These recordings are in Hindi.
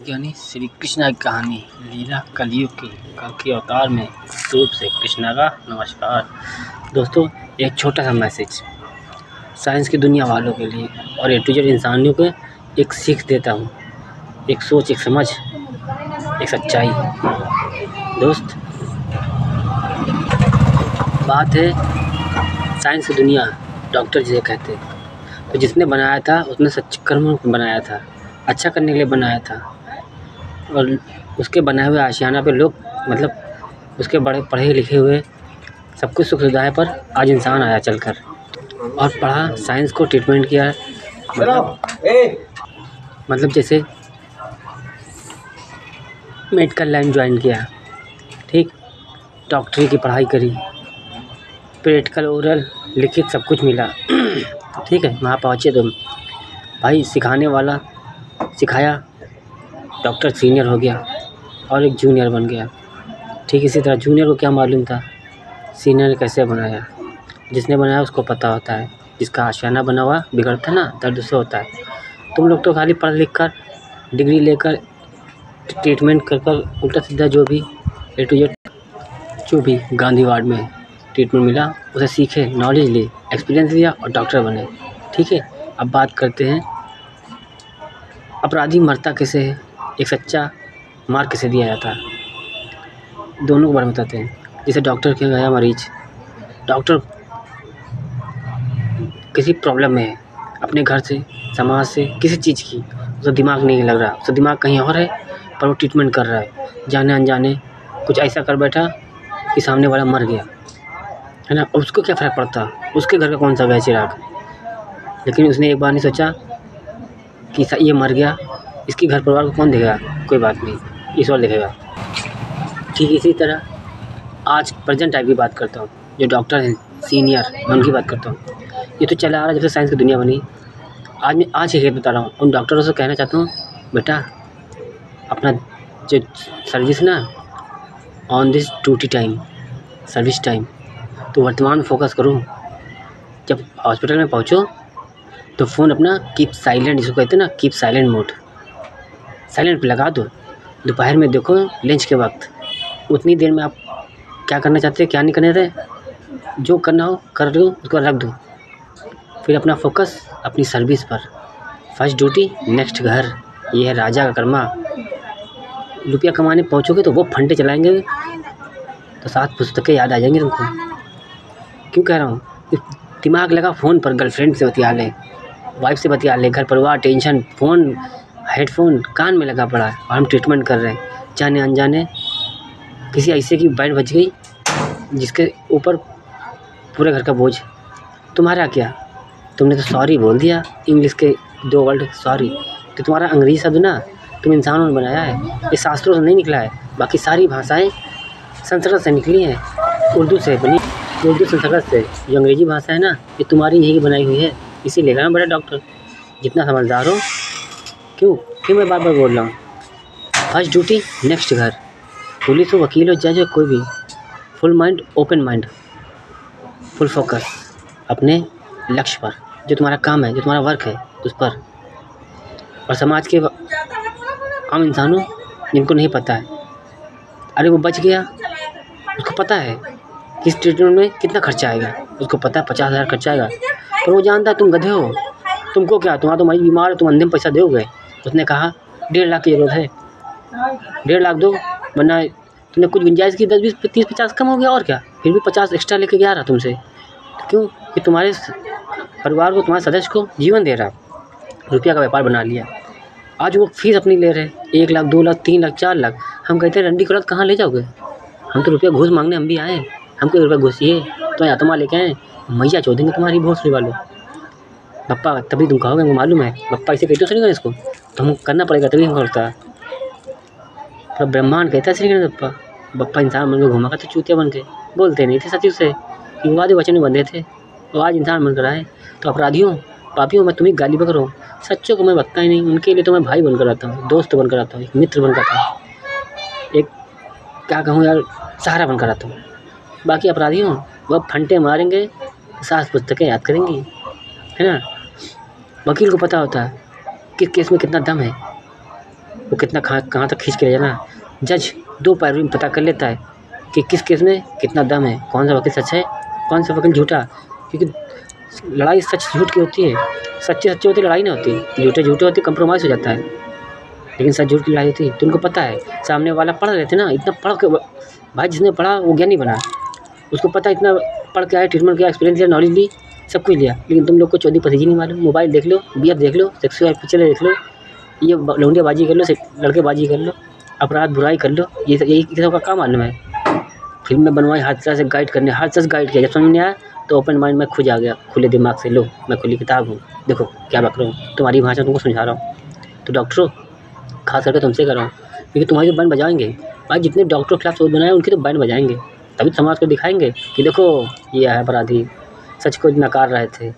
यानी श्री कृष्ण की कहानी लीला कलयुग की कल के अवतार में रूप से कृष्णा का नमस्कार। दोस्तों, एक छोटा सा मैसेज साइंस की दुनिया वालों के लिए और ए टू जेड इंसानियों को एक सीख देता हूँ, एक सोच, एक समझ, एक सच्चाई। दोस्त, बात है साइंस की दुनिया, डॉक्टर जिसे कहते हैं, तो जिसने बनाया था उसने सच्चे कर्मों को बनाया था, अच्छा करने के लिए बनाया था। और उसके बनाए हुए आशियाना पे लोग उसके बड़े पढ़े लिखे हुए सब कुछ सुख सुविधाएं पर आज इंसान आया चलकर और पढ़ा, साइंस को ट्रीटमेंट किया, मतलब जैसे मेडिकल लाइन ज्वाइन किया, ठीक, डॉक्टरी की पढ़ाई करी, प्रैक्टिकल ओरल लिखित सब कुछ मिला। ठीक है, वहाँ पहुँचे तुम भाई, सिखाने वाला सिखाया, डॉक्टर सीनियर हो गया और एक जूनियर बन गया। ठीक इसी तरह जूनियर को क्या मालूम था सीनियर ने कैसे बनाया। जिसने बनाया उसको पता होता है, जिसका आशियाना बना हुआ बिगड़ता ना दर्द उससे होता है। तुम लोग तो खाली पढ़ लिख कर डिग्री लेकर ट्रीटमेंट कर कर उल्टा सीधा जो भी ए टू जेड जो भी गांधी वार्ड में ट्रीटमेंट मिला उसे सीखे, नॉलेज ले, एक्सपीरियंस लिया और डॉक्टर बने। ठीक है, अब बात करते हैं अपराधी मरता कैसे है, एक सच्चा मार कैसे दिया जाता है, दोनों को बारे में बताते हैं। जैसे डॉक्टर के गया मरीज, डॉक्टर किसी प्रॉब्लम में है, अपने घर से, समाज से, किसी चीज़ की उसका दिमाग नहीं लग रहा, उसका दिमाग कहीं और है, पर वो ट्रीटमेंट कर रहा है। जाने अनजाने कुछ ऐसा कर बैठा कि सामने वाला मर गया, है ना। अब उसको क्या फ़र्क पड़ता, उसके घर का कौन सा गया चिराग। लेकिन उसने एक बार नहीं सोचा कि ये मर गया, इसके घर परिवार को कौन देखेगा, कोई बात नहीं, ईश्वर देखेगा। ठीक इसी तरह आज प्रेजेंट टाइप की बात करता हूँ, जो डॉक्टर हैं सीनियर, मैं उनकी बात करता हूँ। ये तो चला आ रहा जब से साइंस की दुनिया बनी। मैं आज ही बता रहा हूँ, उन डॉक्टरों से कहना चाहता हूँ, बेटा अपना जो सर्विस ना on this duty time, service time, तो वर्तमान फोकस करो। जब हॉस्पिटल में पहुँचो तो फ़ोन अपना कीप साइलेंट, जिसको कहते हैं ना कीप साइलेंट मोड, साइलेंट पे लगा दो। दोपहर में देखो लंच के वक्त, उतनी देर में आप क्या करना चाहते हैं, क्या नहीं करना चाहते, जो करना हो कर लो, उसको रख दो। फिर अपना फोकस अपनी सर्विस पर, फर्स्ट ड्यूटी नेक्स्ट घर। ये है राजा का कर्मा। रुपया कमाने पहुँचोगे तो वो फंडे चलाएंगे तो 7 पुस्तकें याद आ जाएंगी तुमको। क्यों कह रहा हूँ, दिमाग लगा फ़ोन पर, गर्लफ्रेंड से बतिया ले, वाइफ से बतिया ले, घर परिवार टेंशन, फ़ोन हेडफोन कान में लगा पड़ा है और हम ट्रीटमेंट कर रहे हैं। जाने अनजाने किसी ऐसे की बैंड बज गई जिसके ऊपर पूरे घर का बोझ। तुम्हारा क्या, तुमने तो सॉरी बोल दिया, इंग्लिश के 2 वर्ड सॉरी, तो तुम्हारा अंग्रेजी शब्द ना तुम इंसानों ने बनाया है, ये शास्त्रों से नहीं निकला है। बाकी सारी भाषाएं संस्कृत से निकली हैं, उर्दू से बनी, उर्दू संस्कृत से। जो अंग्रेजी भाषा है ना, ये तुम्हारी यही की बनाई हुई है। इसीलिए ना बड़ा डॉक्टर, जितना समझदार हो। क्यों मैं बार बार बोल रहा हूँ, फर्स्ट ड्यूटी नेक्स्ट घर। पुलिस हो, वकील हो, जज हो, कोई भी, full mind, open mind, full focus अपने लक्ष्य पर, जो तुम्हारा काम है, जो तुम्हारा वर्क है उस पर। और समाज के आम इंसानों जिनको नहीं पता है, अरे वो बच गया, उसको पता है किस ट्रीटमेंट में कितना खर्चा आएगा, उसको पता है 50,000 खर्चा आएगा, पर वो जानता है तुम गधे हो, तुमको क्या, तुम्हारा तो मरीज बीमार हो, तुम अंतिम पैसा दोगे। उसने कहा 1.5 लाख की ज़रूरत है, 1.5 लाख दो, वरना तुमने कुछ गुंजाइश की, 10, 20, 30, 50 कम हो गया और क्या, फिर भी 50 एक्स्ट्रा लेके गया रहा तुमसे। तो क्यों कि तुम्हारे परिवार को, तुम्हारे सदस्य को जीवन दे रहा, रुपया का व्यापार बना लिया। आज वो फीस अपनी ले रहे, 1 लाख, 2 लाख, 3 लाख, 4 लाख। हम कहते हैं रंडी की औलाद कहाँ ले जाओगे, हम तो रुपया घूस मांगने हम भी आए, हमको रुपया घुसिए तो आत्मा लेके आए, मैया चो देंगे तुम्हारी भोसड़ी वालों। पप्पा तभी तुम कहोगे, हमको मालूम है पप्पा इसे कहते हो श्री गणेश को, तो हम करना पड़ेगा तभी हम करता है। तो ब्रह्मांड कहता है श्री गणेश बप्पा, बप्पा इंसान बन के घुमा करते चूतिया बन के, बोलते नहीं थे सचिव से, वादे वचन में बंधे थे, तो आज इंसान बनकर आए। तो अपराधियों, पापियों, मैं तुम्हें गाली बक रहा हूँ, सच्चों को मैं बकता ही नहीं, उनके लिए तो मैं भाई बनकर आता हूँ, दोस्त बनकर आता हूँ, एक मित्र बनकर आता हूँ, एक क्या कहूँ यार, सहारा बनकर आता हूँ। बाकी अपराधियों वह फंटे मारेंगे, 7 पुस्तकें याद करेंगी, है ना। वकील को पता होता है किस केस में कितना दम है, वो कितना कहाँ तक खींच के ले जाना। जज 2 पैरों में पता कर लेता है कि किस केस में कितना दम है, कौन सा वकील सच है, कौन सा वकील झूठा। क्योंकि लड़ाई सच झूठ की होती है, सच्चे होती लड़ाई नहीं होती, झूठे होती कंप्रोमाइज़ हो जाता है, लेकिन सच झूठ की लड़ाई होती है। तो उनको पता है सामने वाला पढ़ रहे थे ना, इतना पढ़ के भाई जिसने पढ़ा वो ज्ञानी बना, उसको पता इतना पढ़ के आया, ट्रीटमेंट किया, एक्सपीरियंस लिया, नॉलेज ली, सब कुछ लिया, लेकिन तुम लोग को चौधी पसेगी नहीं मालूम। मोबाइल देख लो, BF देख लो, सेक्सुअल पिक्चर देख लो, ये लौंडेबाजी कर लो, लड़केबाजी कर लो, अपराध बुराई कर लो, यही सब का काम मालूम है। फिल्म में बनवाई हर तरह से गाइड करने, हर तरह से गाइड किया, जब समझ नहीं आया तो ओपन माइंड में खुद आ गया, खुले दिमाग से लो मैं खुली किताब हूँ, देखो क्या बक रहा हूँ, तुम्हारी भाषा तुमको समझा रहा हूँ। तो डॉक्टरों खास करके तुमसे कर रहा हूँ, क्योंकि तुम्हारी तो बैंड बजाएंगे भाई, जितने डॉक्टर के खिलाफ सोच बनाए उनकी तो बैंड बजाएंगे, तभी समाज को दिखाएंगे कि देखो ये है अपराधी, सच को नकार रहे थे,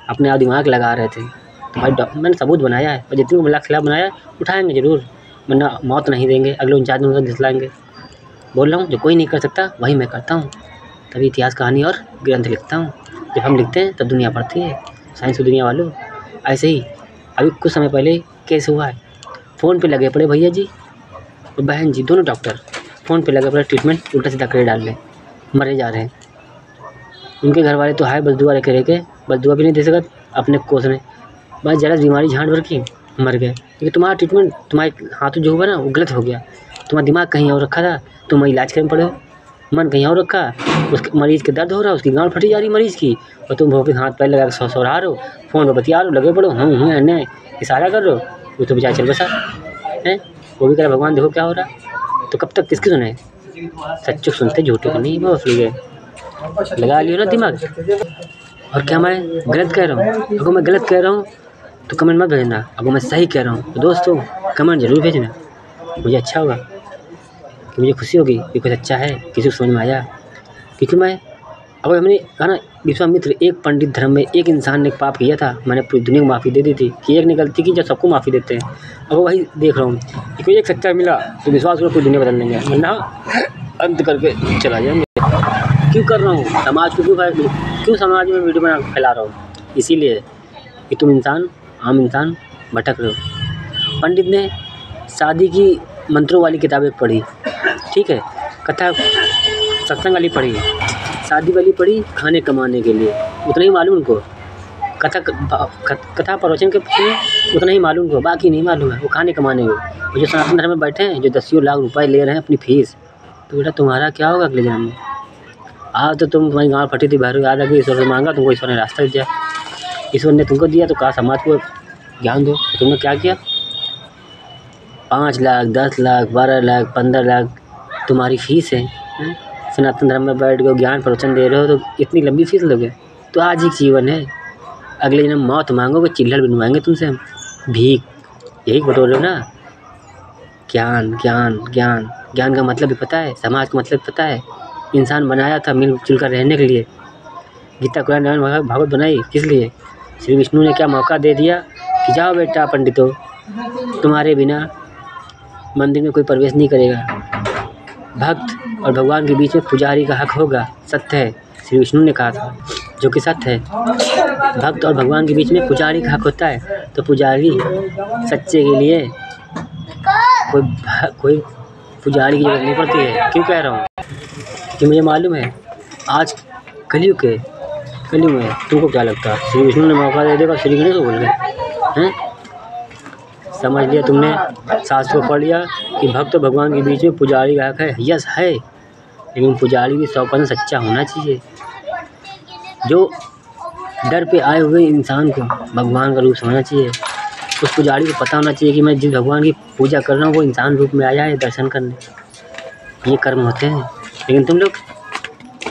अपने आप दिमाग लगा रहे थे। तो भाई मैंने सबूत बनाया है, और जितने को खिलाफ बनाया उठाएंगे ज़रूर, वरना मौत नहीं देंगे, अगले 49 दिन तक दिखलाएंगे। बोल रहा हूँ जो कोई नहीं कर सकता वही मैं करता हूँ, तभी इतिहास कहानी और ग्रंथ लिखता हूँ। जब हम लिखते हैं तब दुनिया पढ़ती है, साइंस की दुनिया वालों। ऐसे ही अभी कुछ समय पहले केस हुआ है, फ़ोन पे लगे पड़े भैया जी और बहन जी, दोनों डॉक्टर फ़ोन पे लगे पड़े, ट्रीटमेंट उल्टा सीधा करे डाल रहे, मरे जा रहे हैं। उनके घर वाले तो हाय बस दुआ लेके रह गए, बस दुआ भी नहीं दे सकत, अपने कोसने भाई जरा बीमारी झाँट भर की मर गए, क्योंकि तुम्हारा ट्रीटमेंट, तुम्हारे हाथों जो हुआ ना वो गलत हो गया, तुम्हारा दिमाग कहीं और रखा था, तुम इलाज करने पड़े हो, मन कहीं और रखा, उसके मरीज़ के दर्द हो रहा है, उसकी गाँड फटी जा रही मरीज़ की, और तुम वापस हाथ पैर लगा के सौ रहा रहो, फ़ोन पर बतिया रहे हो, लगे पड़ो अन्य इशारा कर रहे हो, वो तो बेचारा चल बसा है, वो भी कह रहा भगवान देखो क्या हो रहा। तो कब तक किसकी सुने, सच्चों सुनते झूठों को नहीं। वो गए लगा लियो ना दिमाग। और क्या मैं गलत कह रहा हूँ? अगर मैं गलत कह रहा हूँ तो कमेंट मत भेजना, अगर मैं सही कह रहा हूँ तो दोस्तों कमेंट ज़रूर भेजना, मुझे अच्छा होगा, कि मुझे खुशी होगी कि कुछ अच्छा है, किसी को समझ में आया। क्योंकि मैं अगर हमने कहा ना विश्वामित्र, एक पंडित धर्म में एक इंसान ने पाप किया था, मैंने पूरी दुनिया को माफ़ी दे दी थी, कि एक ने गलती की जब सबको माफ़ी देते हैं। अब वही देख रहा हूँ कि कोई एक सच्चा मिला तो विश्वास करो पूरी दुनिया बदल देंगे, वरना अंत करके चला जाएंगे। क्यों कर रहा हूँ समाज को, क्यों समाज में वीडियो बना फैला रहा हूँ? इसीलिए कि तुम इंसान, आम इंसान भटक रहे हो। पंडित ने शादी की मंत्रों वाली किताबें पढ़ी, ठीक है, कथा सत्संग वाली पढ़ी, शादी वाली पढ़ी खाने कमाने के लिए, उतना ही मालूम उनको, कथा प्रवचन के उतना ही मालूम उनको, बाकी नहीं मालूम है, वो खाने कमाने को। और जो सनातन धर्म में बैठे हैं, जो 10 लाख रुपए ले रहे हैं अपनी फीस, तो बेटा तुम्हारा क्या होगा अगले जन्म में? आज तो तुम्हारी गाँव फटी थी, भैरू याद आ गई, ईश्वर से मांगा, तुमको ईश्वर ने रास्ता दिया, ईश्वर ने तुमको दिया, तो कहा समाज को ज्ञान दो। तुमने क्या किया? 5 लाख 10 लाख 12 लाख 15 लाख तुम्हारी फीस है, सनातन धर्म में बैठ गए ज्ञान प्रवचन दे रहे हो, तो इतनी लंबी फीस लोगे? तो आज ही जीवन है, अगले जन्म मौत मांगोगे, चिल्लड़ बनवाएंगे तुमसे हम, भीख, यही बटोर रहे हो ना। ज्ञान ज्ञान ज्ञान ज्ञान का मतलब भी पता है, समाज का मतलब पता है। इंसान बनाया था मिलजुल कर रहने के लिए, गीता कुरान रामायण भागवत बनाई किस लिए? श्री विष्णु ने क्या मौका दे दिया कि जाओ बेटा पंडितों, तुम्हारे बिना मंदिर में कोई प्रवेश नहीं करेगा, भक्त और भगवान के बीच में पुजारी का हक होगा, सत्य है, श्री विष्णु ने कहा था, जो कि सत्य है। भक्त और भगवान के बीच में पुजारी का हक होता है, तो पुजारी सच्चे के लिए कोई पुजारी की जरूरत नहीं पड़ती है। क्यों कह रहा हूँ? कि मुझे मालूम है आज कलयुग में तुमको क्या लगता है, श्री विष्णु ने मौका दे देगा, श्री गणेश को बोल गए हैं? समझ लिया तुमने, शास्त्र को पढ़ लिया कि भक्त और भगवान के बीच में पुजारी का हक है, यस है, लेकिन पुजारी भी 100% सच्चा होना चाहिए। जो डर पे आए हुए इंसान को भगवान का रूप समझना चाहिए, उस पुजारी को पता होना चाहिए कि मैं जिस भगवान की पूजा कर रहा हूँ वो इंसान रूप में आया है दर्शन करने, ये कर्म होते हैं। लेकिन तुम लोग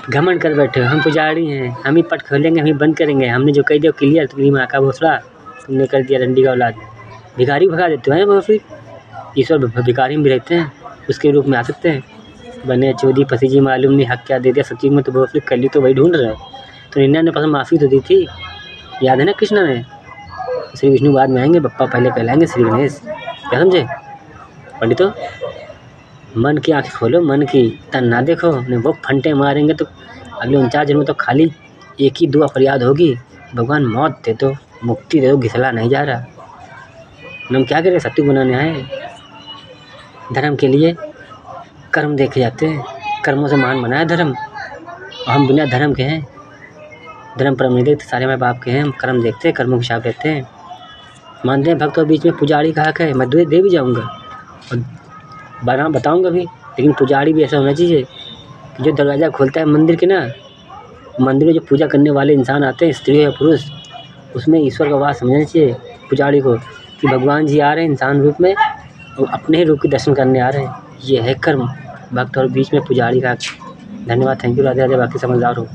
घमंड कर बैठे हो, हम पुजारी हैं, हम ही पट खोलेंगे, हम ही बंद करेंगे, हमने जो कह दिया क्लियर, तुम्हारी माँ का भोसड़ा तुमने कर दिया, रंडी का औलाद, भिखारी भगा देते हैं। वो फिर ईश्वर भिखारी में भी रहते हैं, उसके रूप में आ सकते हैं। बने चौधी पसीजी मालूम नहीं हक क्या दे दिया, सच्ची में तो वो फिर कली तो वही ढूंढ रहा है। तो 99% माफ़ी तो दी थी, याद है ना कृष्ण ने? श्री विष्णु बाद में आएंगे, बप्पा पहले कहलाएंगे श्री गणेश, क्या समझे पंडितों? मन की आँखें खोलो, मन की, तन ना देखो, नहीं वो फंटे मारेंगे तो अगले 49 जन्म तो खाली एक ही दुआ फरियाद होगी, भगवान मौत दे दो, मुक्ति दे दो, घिसला नहीं जा रहा। हम क्या करें, सत्य बनाने आए, धर्म के लिए कर्म देखे जाते हैं, कर्मों से महान बना है धर्म। और हम बिना धर्म के हैं, धर्म कर्म नहीं देखते, सारे माँ बाप के हैं, हम कर्म देखते हैं, कर्मों की छाप लेते हैं। मानते हैं भक्त और बीच में पुजारी का हक है, मैं दे भी जाऊँगा और बताऊँगा भी, लेकिन पुजारी भी ऐसा होना चाहिए कि जो दरवाज़ा खोलता है मंदिर के ना, मंदिर में जो पूजा करने वाले इंसान आते हैं, स्त्री या पुरुष, उसमें ईश्वर का वास समझना चाहिए पुजारी को कि भगवान जी आ रहे हैं इंसान रूप में और अपने ही रूप के दर्शन करने आ रहे हैं। ये है कर्म, भक्त और बीच में पुजारी का। धन्यवाद, थैंक यू, राधे राधे, बाकी समझदार हो।